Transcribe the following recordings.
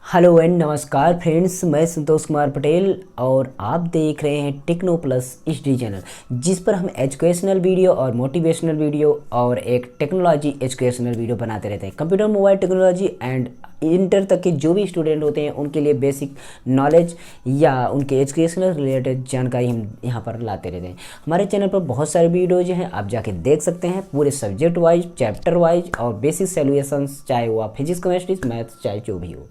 Hello and नमस्कार friends, मैं संतोष कुमार पटेल और आप देख रहे हैं टेक्नो प्लस HD चैनल, जिस पर हम एजुकेशनल वीडियो और मोटिवेशनल वीडियो और एक टेक्नोलॉजी एजुकेशनल वीडियो बनाते रहते हैं। Computer mobile technology and inter तक के जो भी स्टूडेंट होते हैं उनके लिए बेसिक नॉलेज या उनके एजुकेशनल रिलेटेड जानकारी हम यहाँ पर लाते रहते हैं। हमारे चैनल पर बहुत सारे वीडियोज हैं, आप जाके देख सकते हैं, पूरे सब्जेक्ट वाइज, चैप्टर वाइज और बेसिक सॉल्यूशंस, चाहे वो आप फिजिक्स, केमिस्ट्री, मैथ्स, चाहे जो भी हो।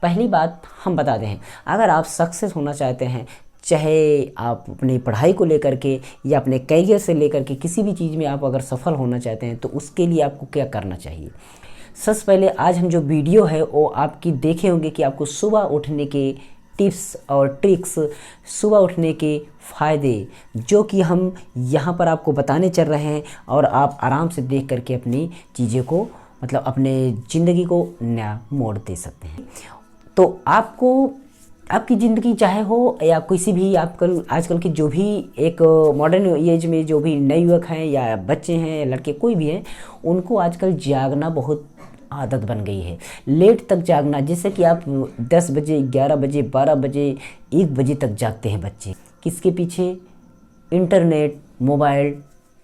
पहली बात हम बताते हैं, अगर आप सक्सेस होना चाहते हैं, चाहे आप अपनी पढ़ाई को लेकर के या अपने करियर से लेकर के किसी भी चीज़ में आप अगर सफल होना चाहते हैं तो उसके लिए आपको क्या करना चाहिए। सबसे पहले आज हम जो वीडियो है वो आपकी देखे होंगे कि आपको सुबह उठने के टिप्स और ट्रिक्स, सुबह उठने के फ़ायदे जो कि हम यहाँ पर आपको बताने चल रहे हैं और आप आराम से देख करके अपनी चीज़ें को मतलब अपने ज़िंदगी को नया मोड़ दे सकते हैं। तो आपको आपकी ज़िंदगी चाहे हो या किसी भी आजकल की जो भी एक मॉडर्न एज में जो भी नए युवक हैं या बच्चे हैं या लड़के कोई भी हैं, उनको आजकल जागना बहुत आदत बन गई है। लेट तक जागना, जैसे कि आप 10 बजे, 11 बजे, 12 बजे, 1 बजे तक जागते हैं बच्चे। किसके पीछे? इंटरनेट, मोबाइल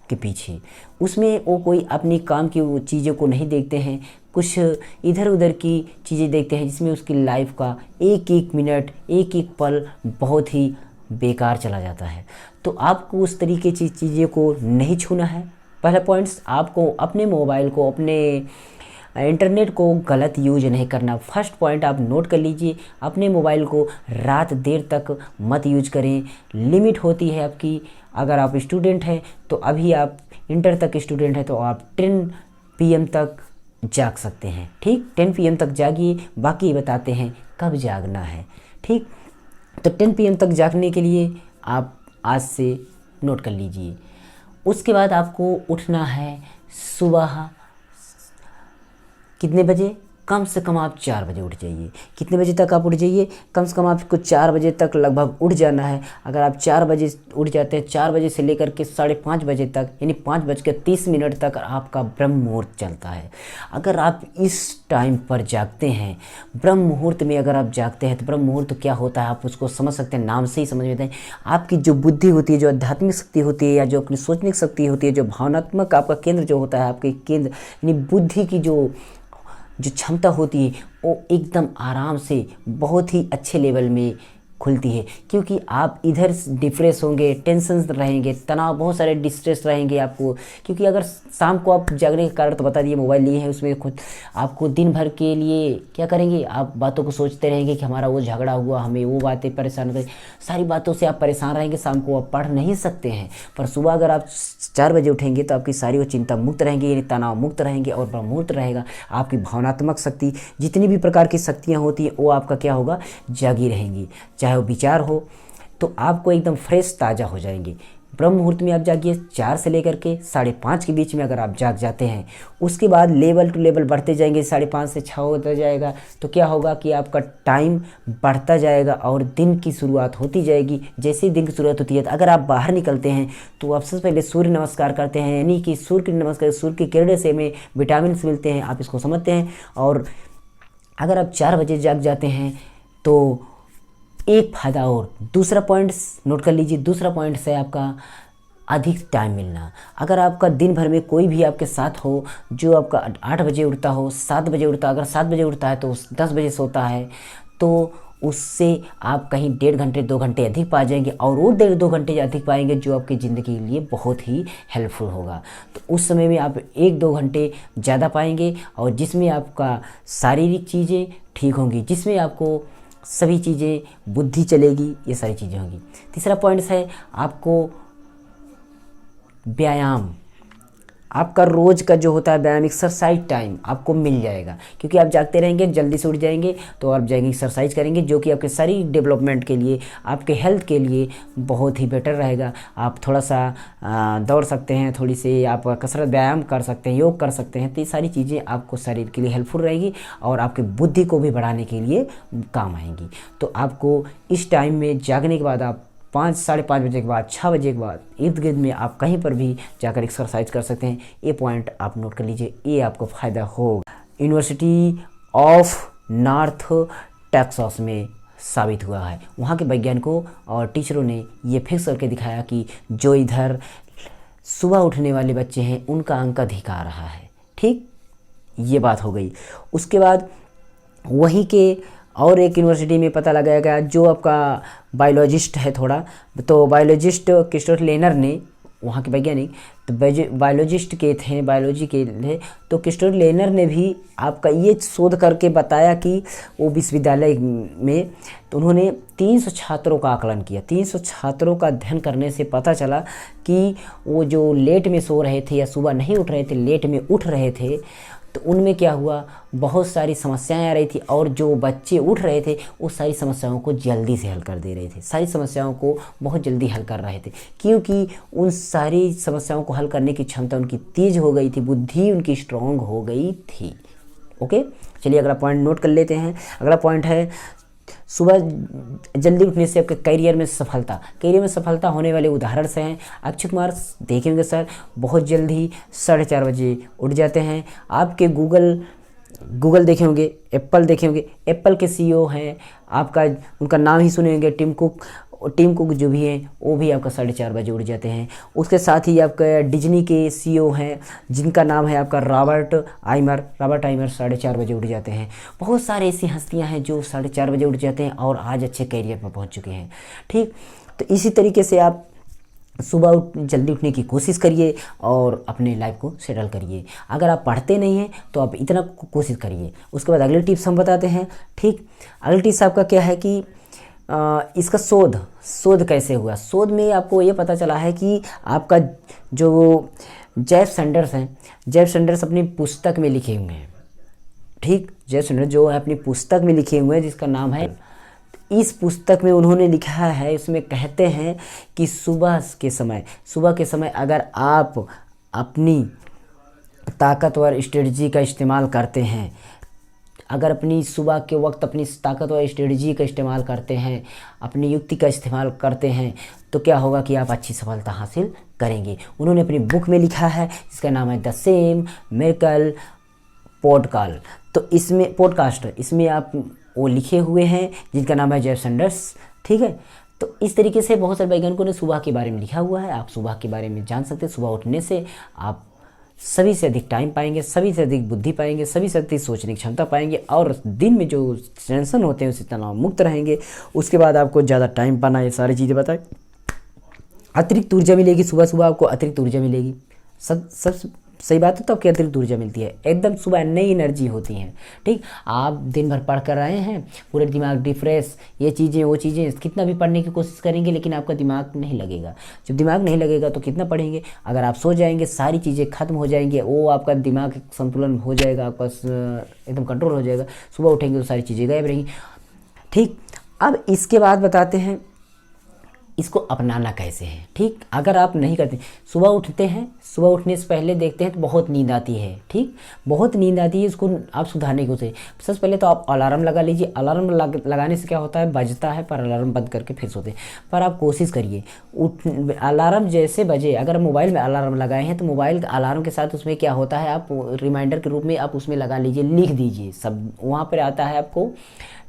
के पीछे। उसमें वो कोई अपनी काम की चीज़ों को नहीं देखते हैं, कुछ इधर उधर की चीज़ें देखते हैं जिसमें उसकी लाइफ का एक एक मिनट, एक एक पल बहुत ही बेकार चला जाता है। तो आपको उस तरीके की चीज़ें को नहीं छूना है। पहला पॉइंट्स, आपको अपने मोबाइल को, अपने इंटरनेट को गलत यूज नहीं करना। फर्स्ट पॉइंट आप नोट कर लीजिए, अपने मोबाइल को रात देर तक मत यूज करें। लिमिट होती है आपकी। अगर आप स्टूडेंट हैं तो अभी आप इंटर तक स्टूडेंट हैं तो आप 10 PM तक जाग सकते हैं। ठीक, 10 PM तक जागिए, बाकी बताते हैं कब जागना है। ठीक, तो 10 PM तक जागने के लिए आप आज से नोट कर लीजिए। उसके बाद आपको उठना है सुबह कितने बजे? कम से कम आप 4 बजे उठ जाइए। कितने बजे तक आप उठ जाइए? कम से कम आपको 4 बजे तक लगभग उठ जाना है। अगर आप 4 बजे उठ जाते हैं, 4 बजे से लेकर के 5:30 बजे तक, यानी 5:30 तक आपका ब्रह्म मुहूर्त चलता है। अगर आप इस टाइम पर जागते हैं, ब्रह्म मुहूर्त में अगर आप जागते हैं तो ब्रह्म मुहूर्त क्या होता है आप उसको समझ सकते हैं, नाम से ही समझ लेते हैं। आपकी जो बुद्धि होती है, जो आध्यात्मिक शक्ति होती है या जो अपनी सोचने की शक्ति होती है, जो भावनात्मक आपका केंद्र जो होता है, आपके केंद्र यानी बुद्धि की जो क्षमता होती है वो एकदम आराम से बहुत ही अच्छे लेवल में खुलती है। क्योंकि आप इधर डिप्रेस होंगे, टेंशन रहेंगे, तनाव, बहुत सारे डिस्ट्रेस रहेंगे आपको। क्योंकि अगर शाम को आप जागने के कारण तो बता दिए मोबाइल लिए हैं, उसमें खुद आपको दिन भर के लिए क्या करेंगे, आप बातों को सोचते रहेंगे कि हमारा वो झगड़ा हुआ, हमें वो बातें परेशान करें, सारी बातों से आप परेशान रहेंगे। शाम को आप पढ़ नहीं सकते हैं। पर सुबह अगर आप 4 बजे उठेंगे तो आपकी सारी वो चिंता मुक्त रहेंगी, यानी तनाव मुक्त रहेंगे और ब्रह्ममुहूर्त रहेगा। आपकी भावनात्मक शक्ति, जितनी भी प्रकार की शक्तियाँ होती हैं वो आपका क्या होगा, जागी रहेंगी। चाहे वो विचार हो तो आपको एकदम फ्रेश, ताज़ा हो जाएंगे। ब्रह्म मुहूर्त में आप जागिए, 4 से लेकर के 5:30 के बीच में अगर आप जाग जाते हैं, उसके बाद लेवल टू लेवल बढ़ते जाएंगे। 5:30 से 6 होता जाएगा तो क्या होगा कि आपका टाइम बढ़ता जाएगा और दिन की शुरुआत होती जाएगी। जैसे ही दिन की शुरुआत होती है तो अगर आप बाहर निकलते हैं तो आप सबसे पहले सूर्य नमस्कार करते हैं, यानी कि सूर्य की नमस्कार, सूर्य की किरणें से हमें विटामिन मिलते हैं, आप इसको समझते हैं। और अगर आप 4 बजे जाग जाते हैं तो एक फ़ायदा और, दूसरा पॉइंट नोट कर लीजिए, दूसरा पॉइंट है आपका अधिक टाइम मिलना। अगर आपका दिन भर में कोई भी आपके साथ हो जो आपका 8 बजे उठता हो, 7 बजे उठता, अगर 7 बजे उठता है तो 10 बजे सोता है, तो उससे आप कहीं 1.5 घंटे 2 घंटे अधिक पा जाएंगे और वो 1.5-2 घंटे अधिक पाएंगे जो आपकी ज़िंदगी के लिए बहुत ही हेल्पफुल होगा। तो उस समय में आप 1-2 घंटे ज़्यादा पाएंगे और जिसमें आपका शारीरिक चीज़ें ठीक होंगी, जिसमें आपको सभी चीज़ें, बुद्धि चलेगी, ये सारी चीज़ें होंगी। तीसरा पॉइंट है आपको व्यायाम। आपका रोज़ का जो होता है व्यायाम, एक्सरसाइज टाइम आपको मिल जाएगा। क्योंकि आप जागते रहेंगे, जल्दी से उठ जाएंगे तो आप जाएंगे एक्सरसाइज करेंगे, जो कि आपके शरीर डेवलपमेंट के लिए, आपके हेल्थ के लिए बहुत ही बेटर रहेगा। आप थोड़ा सा दौड़ सकते हैं, थोड़ी सी आप कसरत व्यायाम कर सकते हैं, योग कर सकते हैं। तो ये सारी चीज़ें आपको शरीर के लिए हेल्पफुल रहेगी और आपकी बुद्धि को भी बढ़ाने के लिए काम आएंगी। तो आपको इस टाइम में जागने के बाद आप 5-5:30 बजे के बाद, 6 बजे के बाद इर्द गिर्द में आप कहीं पर भी जाकर एक्सरसाइज कर सकते हैं। ये पॉइंट आप नोट कर लीजिए, ये आपको फ़ायदा होगा। यूनिवर्सिटी ऑफ नॉर्थ टेक्सास में साबित हुआ है। वहाँ के वैज्ञानिकों और टीचरों ने ये फिक्स करके दिखाया कि जो इधर सुबह उठने वाले बच्चे हैं उनका अंक अधिक आ रहा है। ठीक, ये बात हो गई। उसके बाद वहीं के और एक यूनिवर्सिटी में पता लगाया गया, जो आपका बायोलॉजिस्ट है थोड़ा, तो बायोलॉजिस्ट क्रिस्टोफर लेनर ने, वहाँ के वैज्ञानिक तो बायोलॉजिस्ट के थे, बायोलॉजी के थे, तो क्रिस्टोफर लेनर ने भी आपका ये शोध करके बताया कि वो विश्वविद्यालय में, तो उन्होंने 300 छात्रों का आकलन किया। 300 छात्रों का अध्ययन करने से पता चला कि वो जो लेट में सो रहे थे या सुबह नहीं उठ रहे थे, लेट में उठ रहे थे, तो उनमें क्या हुआ, बहुत सारी समस्याएं आ रही थी, और जो बच्चे उठ रहे थे वो सारी समस्याओं को जल्दी से हल कर दे रहे थे, सारी समस्याओं को बहुत जल्दी हल कर रहे थे, क्योंकि उन सारी समस्याओं को हल करने की क्षमता उनकी तेज हो गई थी, बुद्धि उनकी स्ट्रांग हो गई थी। ओके, चलिए अगला पॉइंट नोट कर लेते हैं। अगला पॉइंट है सुबह जल्दी उठने से आपके करियर में सफलता। करियर में सफलता होने वाले उदाहरण से हैं, अक्षय कुमार देखेंगे सर बहुत जल्दी 4:30 बजे उठ जाते हैं। आपके गूगल देखे होंगे, एप्पल देखे होंगे, एप्पल के सीईओ हैं आपका, उनका नाम ही सुने होंगे, टिम कुक जो भी हैं वो भी आपका 4:30 बजे उठ जाते हैं। उसके साथ ही आपका डिज्नी के सीईओ हैं जिनका नाम है आपका रॉबर्ट आइमर 4:30 बजे उठ जाते हैं। बहुत सारे ऐसी हस्तियां हैं जो 4:30 बजे उठ जाते हैं और आज अच्छे कैरियर पर पहुंच चुके हैं। ठीक, तो इसी तरीके से आप सुबह जल्दी उठने की कोशिश करिए और अपने लाइफ को सेटल करिए। अगर आप पढ़ते नहीं हैं तो आप इतना कोशिश करिए। उसके बाद अगले टिप्स हम बताते हैं। ठीक, अगले टिप्स आपका क्या है कि इसका शोध कैसे हुआ। शोध में आपको ये पता चला है कि आपका जो जेफ सैंडर्स हैं, जेफ सैंडर्स अपनी पुस्तक में लिखे हुए हैं। ठीक, जेफ सैंडर्स जो है अपनी पुस्तक में लिखे हुए हैं जिसका नाम है, इस पुस्तक में उन्होंने लिखा है, इसमें कहते हैं कि सुबह के समय अगर आप अपनी ताकतवर स्ट्रेटजी का इस्तेमाल करते हैं, अगर अपनी सुबह के वक्त अपनी ताकतवर स्ट्रेटजी का इस्तेमाल करते हैं, अपनी युक्ति का इस्तेमाल करते हैं, तो क्या होगा कि आप अच्छी सफलता हासिल करेंगे। उन्होंने अपनी बुक में लिखा है जिसका नाम है द सेम मिरेकल पॉडकास्ट। तो इसमें पॉडकास्ट, इसमें आप वो लिखे हुए हैं जिनका नाम है जेफ सैंडर्स। ठीक है, तो इस तरीके से बहुत सारे वैज्ञानिकों ने सुबह के बारे में लिखा हुआ है। आप सुबह के बारे में जान सकते हैं। सुबह उठने से आप सभी से अधिक टाइम पाएंगे, सभी से अधिक बुद्धि पाएंगे, सभी से अधिक सोचने की क्षमता पाएंगे, और दिन में जो टेंशन होते हैं उससे तनाव मुक्त रहेंगे। उसके बाद आपको ज़्यादा टाइम पाना, ये सारी चीज़ें बताएं। अतिरिक्त ऊर्जा मिलेगी, सुबह आपको अतिरिक्त ऊर्जा मिलेगी। सब सही बात है, तो आपकी अतिरिक्त ऊर्जा मिलती है। एकदम सुबह नई एनर्जी होती है। ठीक, आप दिन भर पढ़ कर आए हैं, पूरे दिमाग रिफ्रेश, ये चीज़ें वो चीज़ें, कितना भी पढ़ने की कोशिश करेंगे लेकिन आपका दिमाग नहीं लगेगा। जब दिमाग नहीं लगेगा तो कितना पढ़ेंगे। अगर आप सो जाएंगे सारी चीज़ें खत्म हो जाएंगी, वो आपका दिमाग संतुलन हो जाएगा, आपका एकदम कंट्रोल हो जाएगा। सुबह उठेंगे तो सारी चीज़ें गायब रहेंगी। ठीक, अब इसके बाद बताते हैं इसको अपनाना कैसे है। ठीक, अगर आप नहीं करते, सुबह उठते हैं, सुबह उठने से पहले देखते हैं तो बहुत नींद आती है। ठीक, बहुत नींद आती है, इसको आप सुधारने की कोशिश। सबसे पहले तो आप अलार्म लगा लीजिए। अलार्म लगाने से क्या होता है, बजता है पर अलार्म बंद करके फिर सोते हैं। पर आप कोशिश करिए अलार्म जैसे बजे, अगर मोबाइल में अलार्म लगाए हैं तो मोबाइल अलार्म के साथ उसमें क्या होता है, आप रिमाइंडर के रूप में आप उसमें लगा लीजिए, लिख दीजिए। सब वहाँ पर आता है, आपको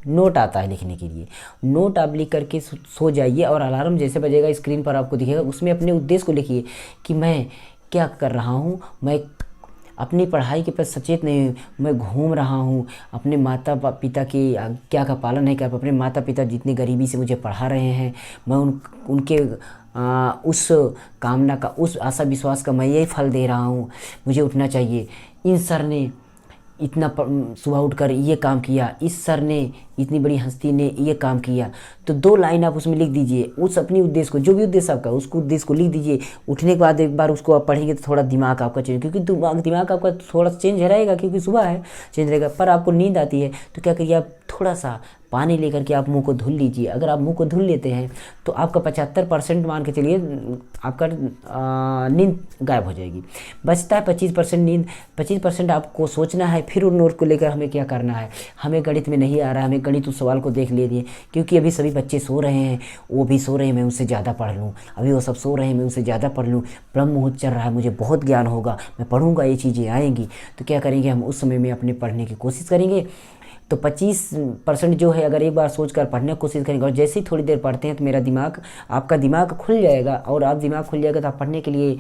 नोट आता है लिखने के लिए। नोट आप लिख करके सो जाइए और अलार्म जैसे बजेगा स्क्रीन पर आपको दिखेगा, उसमें अपने उद्देश्य को लिखिए कि मैं क्या कर रहा हूँ, मैं अपनी पढ़ाई के प्रति सचेत नहीं हूँ, मैं घूम रहा हूँ, अपने माता पिता की आज्ञा का पालन नहीं कर, अपने माता पिता जितनी गरीबी से मुझे पढ़ा रहे हैं, मैं उनके उस कामना का, उस आशा विश्वास का मैं यही फल दे रहा हूँ, मुझे उठना चाहिए। इन सर ने इतना सुबह उठकर ये काम किया, इस सर ने, इतनी बड़ी हस्ती ने ये काम किया। तो 2 लाइन आप उसमें लिख दीजिए, उस अपनी उद्देश्य को, जो भी उद्देश्य आपका उसको उद्देश्य को लिख दीजिए। उठने के बाद एक बार उसको आप पढ़ेंगे तो थोड़ा दिमाग आपका चेंज, क्योंकि दिमाग आपका थोड़ा चेंज रहेगा क्योंकि सुबह है, चेंज रहेगा। पर आपको नींद आती है तो क्या करिए, आप थोड़ा सा पानी लेकर के आप मुंह को धुल लीजिए। अगर आप मुंह को धुल लेते हैं तो आपका 75% मान के चलिए आपका नींद गायब हो जाएगी। बचता है 25% नींद। 25% आपको सोचना है, फिर उन नोट को लेकर हमें क्या करना है। हमें गणित में नहीं आ रहा है, हमें गणित उस सवाल को देख लीजिए, क्योंकि अभी सभी बच्चे सो रहे हैं, वो भी सो रहे हैं, मैं उनसे ज़्यादा पढ़ लूँ। अभी वो सब सो रहे हैं, मैं उनसे ज़्यादा पढ़ लूँ। ब्रह्म मुहूर्त चल रहा है, मुझे बहुत ज्ञान होगा, मैं पढ़ूंगा, ये चीज़ें आएंगी। तो क्या करेंगे, हम उस समय में अपने पढ़ने की कोशिश करेंगे। तो 25% जो है अगर एक बार सोच कर पढ़ने की कोशिश करेंगे और जैसे ही थोड़ी देर पढ़ते हैं तो मेरा दिमाग, आपका दिमाग खुल जाएगा, और आप दिमाग खुल जाएगा तो आप पढ़ने के लिए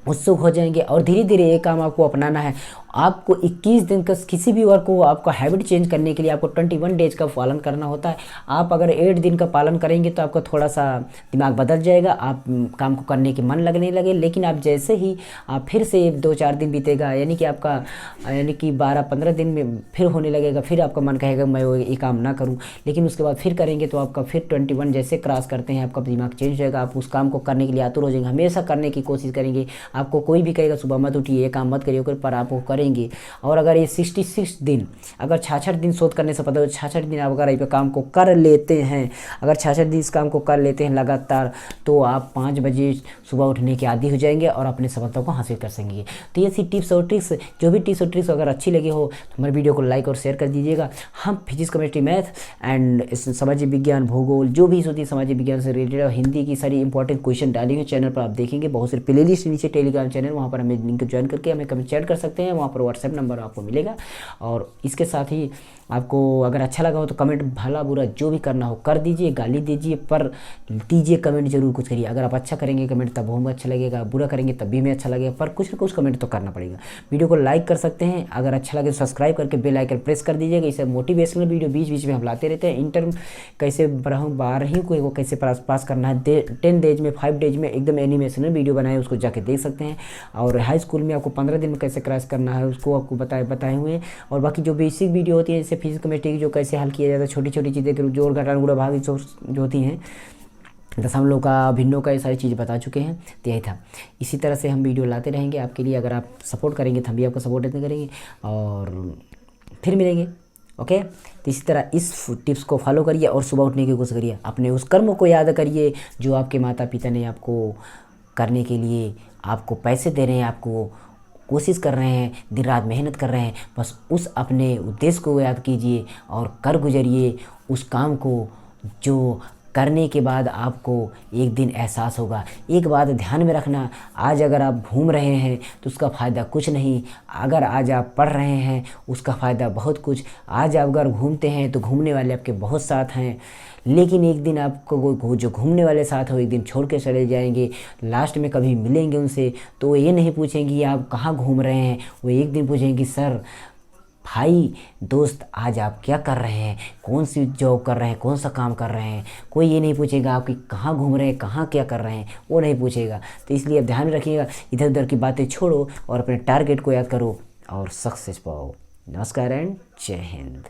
उत्सुक हो जाएंगे। और धीरे धीरे ये काम आपको अपनाना है। आपको 21 दिन का किसी भी वर्क को आपका हैबिट चेंज करने के लिए आपको 21 डेज का पालन करना होता है। आप अगर 8 दिन का पालन करेंगे तो आपका थोड़ा सा दिमाग बदल जाएगा, आप काम को करने के मन लगने लगे। लेकिन आप जैसे ही आप फिर से 2-4 दिन बीतेगा, यानी कि आपका 12-15 दिन में फिर होने लगेगा, फिर आपका मन कहेगा मैं वो ये काम ना करूँ, लेकिन उसके बाद फिर करेंगे तो आपका फिर 21 जैसे क्रॉस करते हैं आपका दिमाग चेंज हो जाएगा। आप उस काम को करने के लिए आतुर हो जाएंगे, हमेशा करने की कोशिश करेंगे। आपको कोई भी कहेगा सुबह मत उठिए, ये काम मत करिए, पर आप वो करेंगे। और अगर ये 66 दिन, अगर 66 दिन शोध करने से पता हो, 66 दिन आप अगर ये काम को कर लेते हैं, अगर 66 दिन इस काम को कर लेते हैं लगातार, तो आप 5 बजे सुबह उठने के आदी हो जाएंगे और अपने सफलता को हासिल कर सकेंगे। तो ये सी टिप्स और ट्रिक्स, जो भी टिप्स और ट्रिक्स अगर अच्छी लगी हो तो हमारे वीडियो को लाइक और शेयर कर दीजिएगा। हम फिजिक्स, केमिस्ट्री, मैथ एंड सामाजिक विज्ञान, भूगोल, जो भी होती है सामाजिक विज्ञान से रिलेटेड और हिंदी की सारी इंपॉर्टेंट क्वेश्चन डालेंगे चैनल पर। आप देखेंगे बहुत सारे प्लेलिस्ट नीचे टेलीग्राम चैनल, वहाँ पर हमें लिंक ज्वाइन करके हमें कमेंट चैट कर सकते हैं, वहाँ पर व्हाट्सएप नंबर आपको मिलेगा। और इसके साथ ही आपको अगर अच्छा लगा हो तो कमेंट भला बुरा जो भी करना हो कर दीजिए, गाली दीजिए, पर दीजिए कमेंट जरूर कुछ करिए। अगर आप अच्छा करेंगे कमेंट तब हमें अच्छा लगेगा, बुरा करेंगे तब भी हमें अच्छा लगेगा, पर कुछ ना कुछ कमेंट तो करना पड़ेगा। वीडियो को लाइक कर सकते हैं, अगर अच्छा लगे तो सब्सक्राइब करके बेल आइकन प्रेस कर दीजिएगा। इसे मोटिवेशनल वीडियो बीच बीच में हम लाते रहते हैं। इंटर कैसे 12वीं को कैसे पास करना है 10 डेज में, 5 डेज में एकदम एनिमेशनल वीडियो बनाए, उसको जाके देख सकते हैं। और हाई स्कूल में आपको 15 दिन में कैसे क्रॉस करना है उसको आपको बताए हुए हैं। और बाकी जो बेसिक वीडियो होती है जैसे फिजिक्स, केमिस्ट्री की, जो कैसे हल किया जाता है, छोटी छोटी चीज़ें, जोड़ घटाना गुणा भाग जो होती हैं, दशमलव का, भिन्नों का, ये सारी चीज़ बता चुके हैं। तो यही था, इसी तरह से हम वीडियो लाते रहेंगे आपके लिए। अगर आप सपोर्ट करेंगे तो हम भी आपका सपोर्ट इतने करेंगे और फिर मिलेंगे। ओके, तो इसी तरह इस टिप्स को फॉलो करिए और सुबह उठने की कोशिश करिए। अपने उस कर्म को याद करिए जो आपके माता पिता ने आपको करने के लिए आपको पैसे दे रहे हैं, आपको कोशिश कर रहे हैं, दिन रात मेहनत कर रहे हैं। बस उस अपने उद्देश्य को याद कीजिए और कर गुजरिए उस काम को, जो करने के बाद आपको एक दिन एहसास होगा। एक बात ध्यान में रखना, आज अगर आप घूम रहे हैं तो उसका फ़ायदा कुछ नहीं, अगर आज आप पढ़ रहे हैं उसका फ़ायदा बहुत कुछ। आज आप अगर घूमते हैं तो घूमने वाले आपके बहुत साथ हैं, लेकिन एक दिन आपको जो घूमने वाले साथ हो एक दिन छोड़ के चले जाएंगे। लास्ट में कभी मिलेंगे उनसे तो वो ये नहीं पूछेंगे आप कहाँ घूम रहे हैं, वो एक दिन पूछेंगे सर, भाई, दोस्त, आज आप क्या कर रहे हैं, कौन सी जॉब कर रहे हैं, कौन सा काम कर रहे हैं। कोई ये नहीं पूछेगा आप कि कहाँ घूम रहे हैं, कहाँ क्या कर रहे हैं, वो नहीं पूछेगा। तो इसलिए आप ध्यान रखिएगा, इधर उधर की बातें छोड़ो और अपने टारगेट को याद करो और सक्सेस पाओ। नमस्कार एंड जय हिंद।